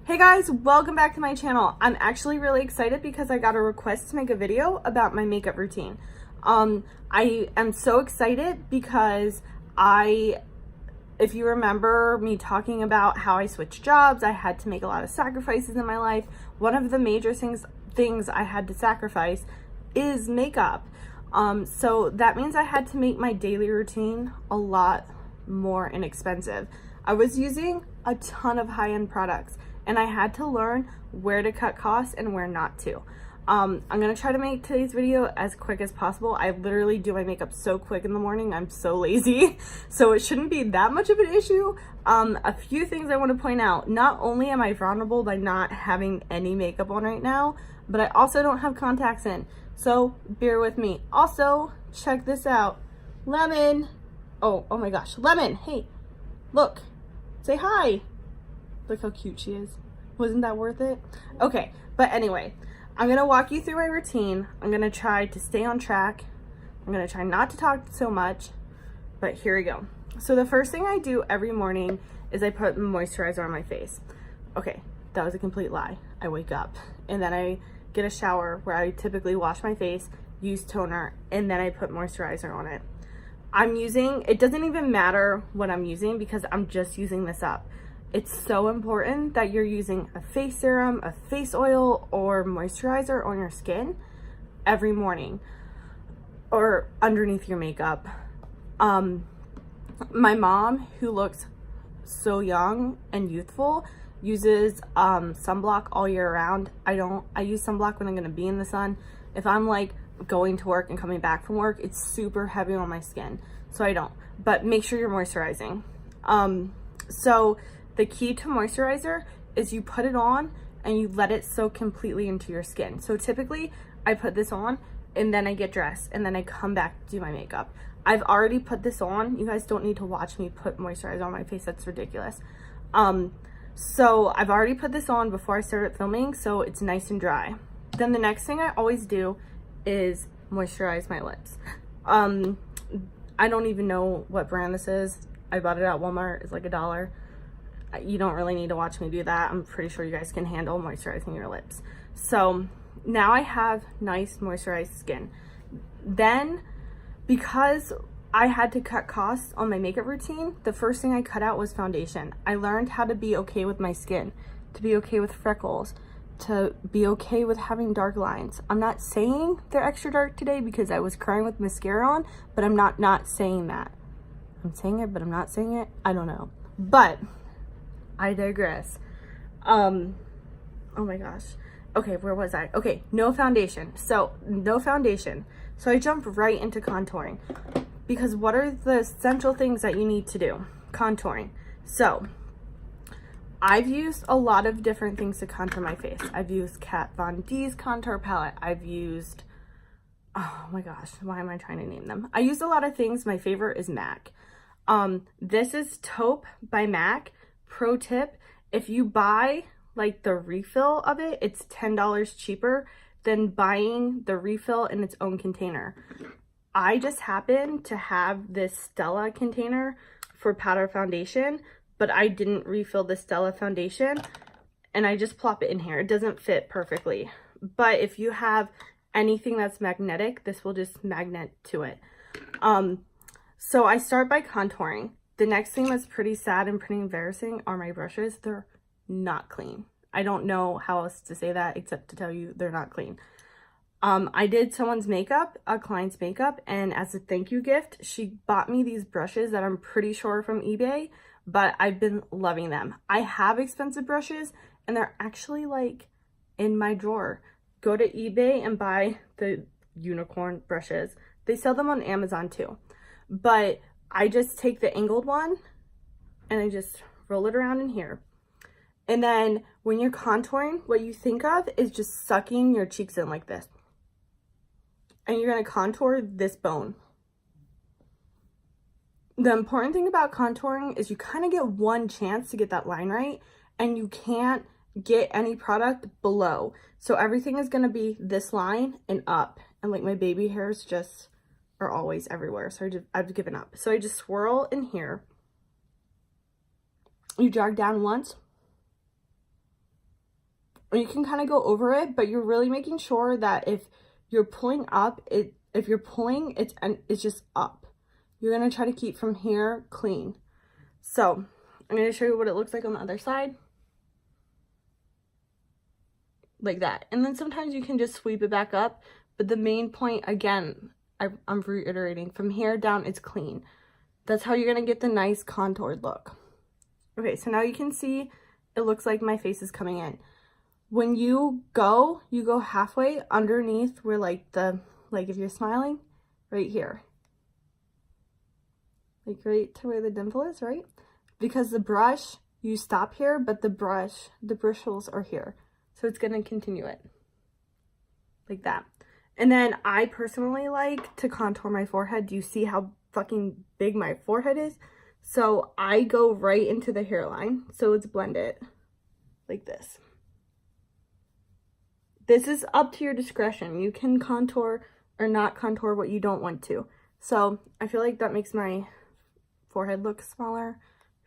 Hey guys, welcome back to my channel. I'm actually really excited because I got a request to make a video about my makeup routine. I am so excited because if you remember me talking about how I switched jobs, I had to make a lot of sacrifices in my life. One of the major things I had to sacrifice is makeup. So that means I had to make my daily routine a lot more inexpensive. I was using a ton of high-end products and I had to learn where to cut costs and where not to. I'm gonna try to make today's video as quick as possible. I literally do my makeup so quick in the morning. I'm so lazy, so it shouldn't be that much of an issue. A few things I want to point out. Not only am I vulnerable by not having any makeup on right now, but I also don't have contacts in, so bear with me. Also, check this out. Lemon. Oh my gosh, Lemon, hey, look, say hi. Look how cute she is. Wasn't that worth it? Okay, but anyway, I'm gonna walk you through my routine. I'm gonna try to stay on track. I'm gonna try not to talk so much, but here we go. So the first thing I do every morning is I put moisturizer on my face. Okay, that was a complete lie. I wake up and then I get a shower where I typically wash my face, use toner, and then I put moisturizer on it. It doesn't even matter what I'm using because I'm just using this up. It's so important that you're using a face serum, a face oil, or moisturizer on your skin every morning or underneath your makeup. My mom, who looks so young and youthful, uses sunblock all year round. I use sunblock when I'm gonna be in the sun. If I'm like going to work and coming back from work, it's super heavy on my skin, so I don't. But make sure you're moisturizing. So the key to moisturizer is you put it on and you let it soak completely into your skin. So typically I put this on and then I get dressed and then I come back to do my makeup. I've already put this on. You guys don't need to watch me put moisturizer on my face. That's ridiculous. So I've already put this on before I started filming, so it's nice and dry. Then the next thing I always do is moisturize my lips. I don't even know what brand this is. I bought it at Walmart. It's like $1. You don't really need to watch me do that. I'm pretty sure you guys can handle moisturizing your lips. So now I have nice moisturized skin. Then, because I had to cut costs on my makeup routine, the first thing I cut out was foundation. I learned how to be okay with my skin, to be okay with freckles, to be okay with having dark lines. I'm not saying they're extra dark today because I was crying with mascara on, but I'm not saying that. I'm saying it, but I'm not saying it. I don't know. But I digress. Oh my gosh. Okay, where was I? Okay, no foundation. So I jump right into contouring because what are the essential things that you need to do? Contouring. So I've used a lot of different things to contour my face. I've used Kat Von D's contour palette. I've used, oh my gosh, why am I trying to name them? I used a lot of things. My favorite is MAC. This is Taupe by MAC. Pro tip, if you buy like the refill of it, it's $10 cheaper than buying the refill in its own container. I just happen to have this Stella container for powder foundation, but I didn't refill the Stella foundation and I just plop it in here. It doesn't fit perfectly, but if you have anything that's magnetic, this will just magnet to it. So I start by contouring. The next thing that's pretty sad and pretty embarrassing are my brushes. They're not clean. I don't know how else to say that except to tell you they're not clean. I did someone's makeup, a client's makeup, and as a thank you gift, she bought me these brushes that I'm pretty sure are from eBay, but I've been loving them. I have expensive brushes and they're actually like in my drawer. Go to eBay and buy the unicorn brushes. They sell them on Amazon too, but I just take the angled one and I just roll it around in here. And then when you're contouring, what you think of is just sucking your cheeks in like this. And you're gonna contour this bone. The important thing about contouring is you kind of get one chance to get that line right and you can't get any product below. So everything is gonna be this line and up. And like my baby hairs just are always everywhere, so I've given up. So I just swirl in here. You jog down once, or you can kind of go over it, but you're really making sure that if you're pulling up, if you're pulling, it's just up. You're going to try to keep from here clean. So I'm going to show you what it looks like on the other side. Like that. And then sometimes you can just sweep it back up. But the main point, again, I'm reiterating, from here down, it's clean. That's how you're going to get the nice contoured look. Okay, so now you can see it looks like my face is coming in. When you go halfway underneath where like if you're smiling, right here. Like right to where the dimple is, right? Because the brush, you stop here, but the bristles are here. So it's going to continue it like that. And then I personally like to contour my forehead. Do you see how fucking big my forehead is? So I go right into the hairline. So it's blended like this. This is up to your discretion. You can contour or not contour what you don't want to. So I feel like that makes my forehead look smaller.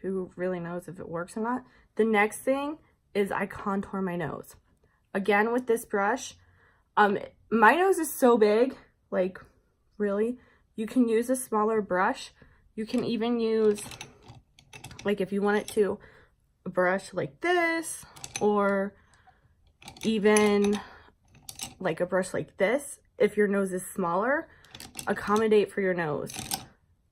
Who really knows if it works or not? The next thing is I contour my nose. Again, with this brush, my nose is so big, like really, you can use a smaller brush. You can even use, like if you want it to, a brush like this, or even like a brush like this. If your nose is smaller, accommodate for your nose.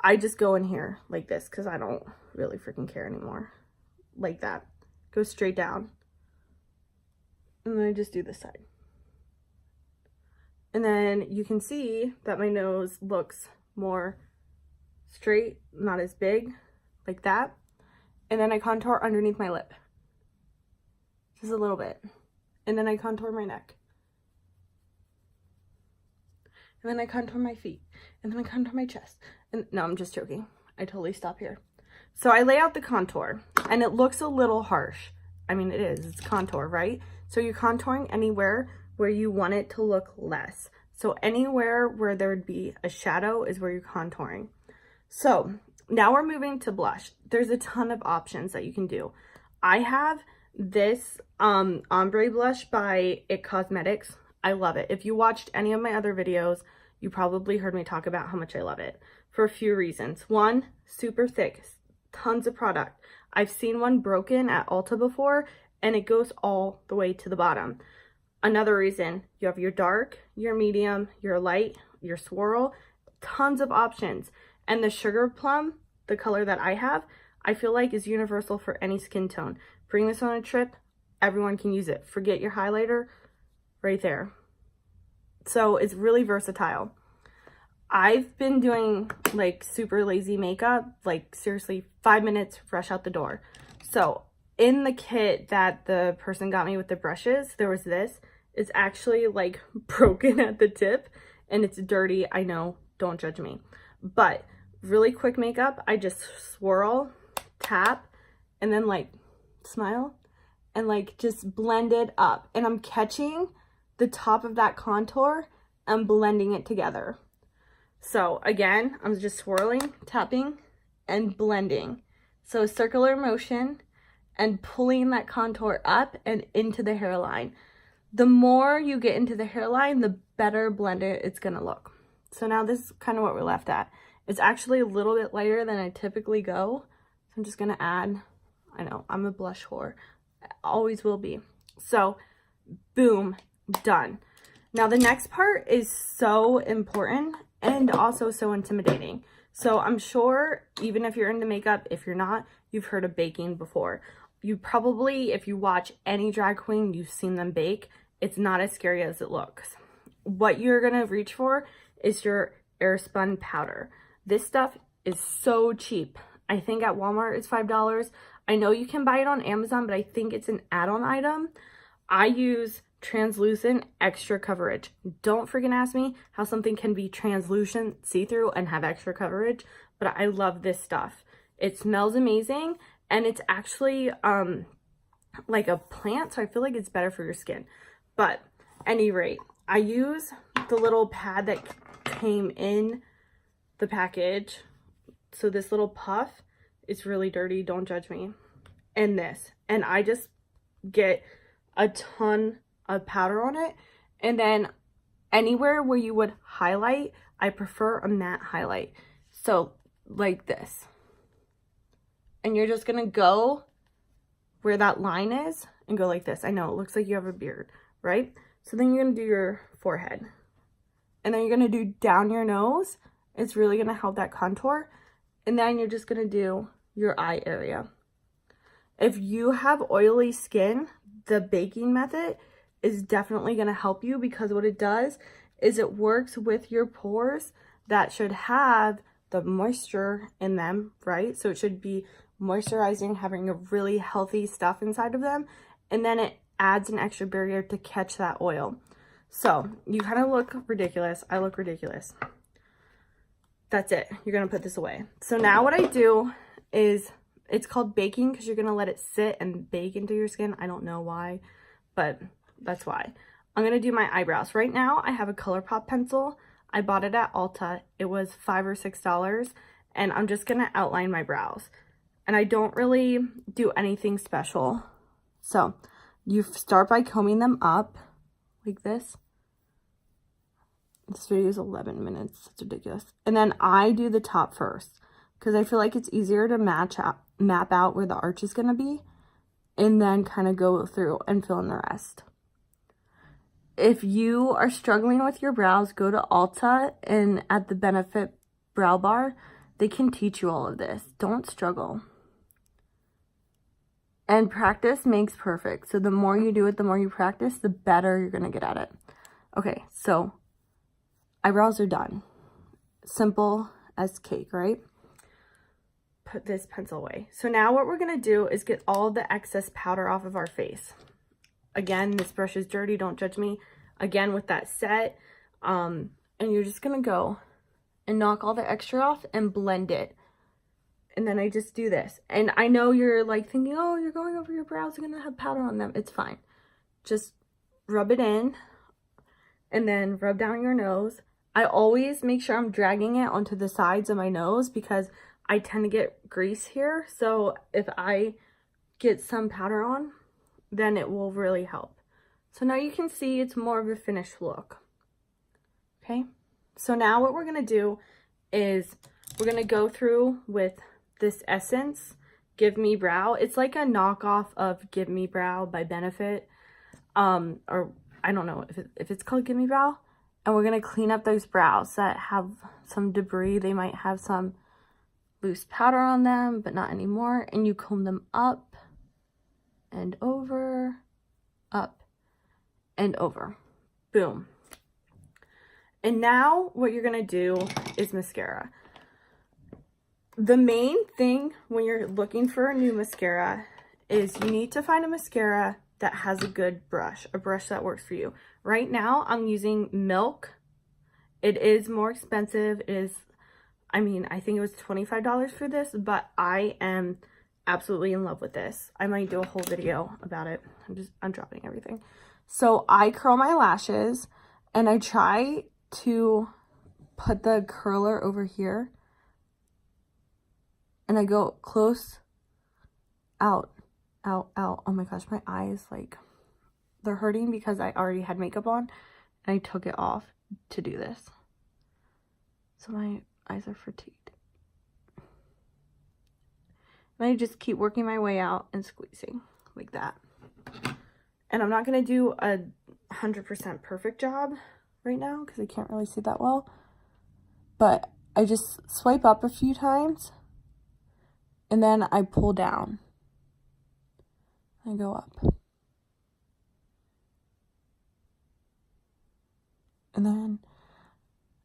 I just go in here like this because I don't really freaking care anymore. Like that. Go straight down. And then I just do this side. And then you can see that my nose looks more straight, not as big, like that. And then I contour underneath my lip. Just a little bit. And then I contour my neck. And then I contour my feet. And then I contour my chest. And no, I'm just joking. I totally stop here. So I lay out the contour, and it looks a little harsh. I mean, it is. It's contour, right? So you're contouring anywhere where you want it to look less. So anywhere where there would be a shadow is where you're contouring. So now we're moving to blush. There's a ton of options that you can do. I have this ombre blush by IT Cosmetics. I love it. If you watched any of my other videos, you probably heard me talk about how much I love it for a few reasons. One, super thick, tons of product. I've seen one broken at Ulta before, and it goes all the way to the bottom. Another reason, you have your dark, your medium, your light, your swirl, tons of options. And the Sugar Plum, the color that I have, I feel like is universal for any skin tone. Bring this on a trip, everyone can use it. Forget your highlighter, right there. So it's really versatile. I've been doing like super lazy makeup, like seriously 5 minutes, fresh out the door. So in the kit that the person got me with the brushes, there was this. It's actually like broken at the tip and it's dirty. I know, don't judge me. But really quick makeup, I just swirl, tap, and then like smile and like just blend it up. And I'm catching the top of that contour and blending it together. So again, I'm just swirling, tapping, and blending. So circular motion and pulling that contour up and into the hairline. The more you get into the hairline, the better blended it's gonna look. So now this is kind of what we're left at. It's actually a little bit lighter than I typically go. So I'm just gonna add, I know, I'm a blush whore. I always will be. So boom, done. Now the next part is so important and also so intimidating. So I'm sure even if you're into makeup, if you're not, you've heard of baking before. You probably, if you watch any drag queen, you've seen them bake. It's not as scary as it looks. What you're gonna reach for is your Airspun powder. This stuff is so cheap. I think at Walmart it's $5. I know you can buy it on Amazon, but I think it's an add-on item. I use translucent extra coverage. Don't freaking ask me how something can be translucent, see-through, and have extra coverage, but I love this stuff. It smells amazing, and it's actually like a plant, so I feel like it's better for your skin. But at any rate, I use the little pad that came in the package. So this little puff is really dirty, don't judge me. And this, and I just get a ton of powder on it. And then anywhere where you would highlight, I prefer a matte highlight. So like this. And you're just gonna go where that line is and go like this. I know it looks like you have a beard, right? So then you're gonna do your forehead. And then you're gonna do down your nose. It's really gonna help that contour. And then you're just gonna do your eye area. If you have oily skin, the baking method is definitely gonna help you, because what it does is it works with your pores that should have the moisture in them, right? So it should be moisturizing, having a really healthy stuff inside of them, and then it adds an extra barrier to catch that oil. So you kind of look ridiculous. I look ridiculous. That's it. You're gonna put this away. So now what I do is, it's called baking because you're gonna let it sit and bake into your skin. I don't know why, but that's why. I'm gonna do my eyebrows. Right now I have a ColourPop pencil. I bought it at Ulta. It was $5 or $6, and I'm just gonna outline my brows. And I don't really do anything special. So you start by combing them up like this. This video is 11 minutes. It's ridiculous. And then I do the top first because I feel like it's easier to map out where the arch is going to be, and then kind of go through and fill in the rest. If you are struggling with your brows, go to Ulta, and at the Benefit Brow Bar, they can teach you all of this. Don't struggle. And practice makes perfect. So the more you do it, the more you practice, the better you're going to get at it. Okay, so eyebrows are done. Simple as cake, right? Put this pencil away. So now what we're going to do is get all the excess powder off of our face. Again, this brush is dirty. Don't judge me. Again, with that set. And you're just going to go and knock all the extra off and blend it. And then I just do this. And I know you're like thinking, oh, you're going over your brows, you're going to have powder on them. It's fine. Just rub it in and then rub down your nose. I always make sure I'm dragging it onto the sides of my nose because I tend to get grease here. So if I get some powder on, then it will really help. So now you can see it's more of a finished look. Okay. So now what we're going to do is we're going to go through with this Essence Give Me Brow. It's like a knockoff of Give Me Brow by Benefit. Or I don't know if it's called Give Me Brow. And we're going to clean up those brows that have some debris. They might have some loose powder on them, but not anymore. And you comb them up and over, up and over. Boom. And now what you're going to do is mascara. The main thing when you're looking for a new mascara is you need to find a mascara that has a good brush, a brush that works for you. Right now, I'm using Milk. It is more expensive. It is, I mean, I think it was $25 for this, but I am absolutely in love with this. I might do a whole video about it. I'm dropping everything. So I curl my lashes and I try to put the curler over here. And I go close, out, out, out. Oh my gosh, my eyes, like, they're hurting because I already had makeup on. And I took it off to do this. So my eyes are fatigued. And I just keep working my way out and squeezing like that. And I'm not going to do a 100% perfect job right now because I can't really see that well. But I just swipe up a few times. And then I pull down. I go up. And then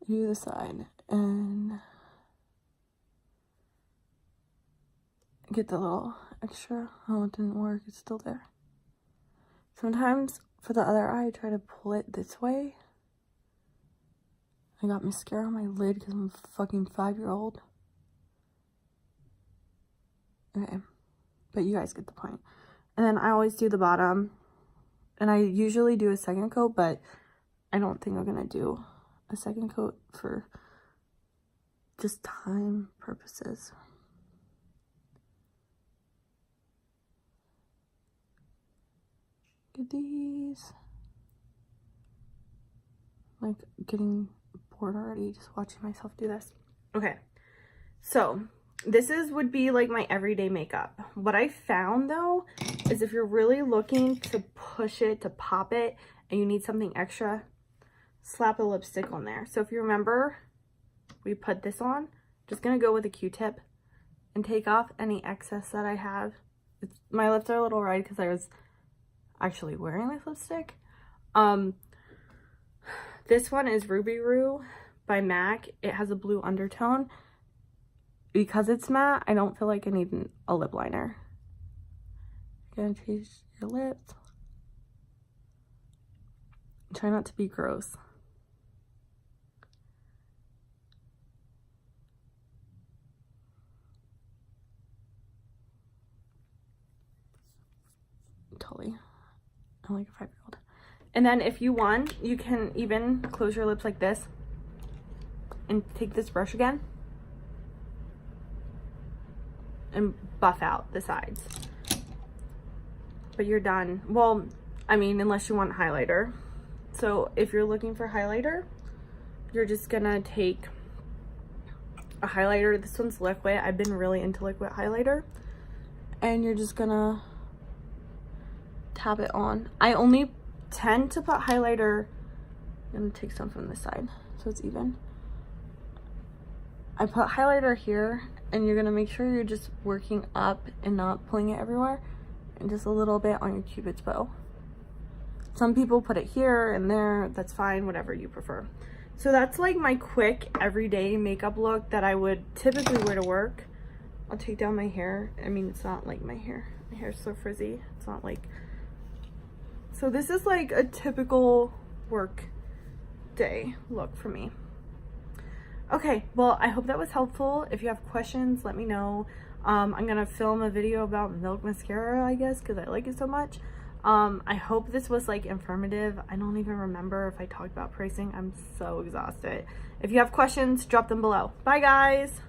do the side and get the little extra. Oh, it didn't work. It's still there. Sometimes for the other eye, I try to pull it this way. I got mascara on my lid because I'm a fucking 5-year-old. Okay, but you guys get the point. And then I always do the bottom. And I usually do a second coat, but I don't think I'm going to do a second coat for just time purposes. Look at these. Like getting bored already just watching myself do this. Okay, so this would be like my everyday makeup. What I found though is if you're really looking to push it, to pop it, and you need something extra, slap a lipstick on there. So if you remember, we put this on. Just gonna go with a Q-tip and take off any excess that I have. My lips are a little red because I was actually wearing this lipstick. This one is Ruby Roo by MAC. It has a blue undertone. Because it's matte, I don't feel like I need a lip liner. You're gonna change your lips. Try not to be gross. Totally. I'm like a 5-year-old. And then if you want, you can even close your lips like this and take this brush again and buff out the sides. But you're done. Well, I mean, unless you want highlighter. So if you're looking for highlighter, you're just gonna take a highlighter. This one's liquid. I've been really into liquid highlighter. And you're just gonna tap it on. I only tend to put highlighter. I'm gonna take some from this side so it's even. I put highlighter here, and you're gonna make sure you're just working up and not pulling it everywhere, and just a little bit on your cupid's bow. Some people put it here and there. That's fine, whatever you prefer. So that's like my quick everyday makeup look that I would typically wear to work. I'll take down my hair. I mean, it's not like my hair's so frizzy. It's not like, so this is like a typical work day look for me. Okay, well, I hope that was helpful. If you have questions, let me know. I'm gonna film a video about Milk mascara, I guess, because I like it so much. I hope this was like informative. I don't even remember if I talked about pricing. I'm so exhausted. If you have questions, drop them below. Bye guys.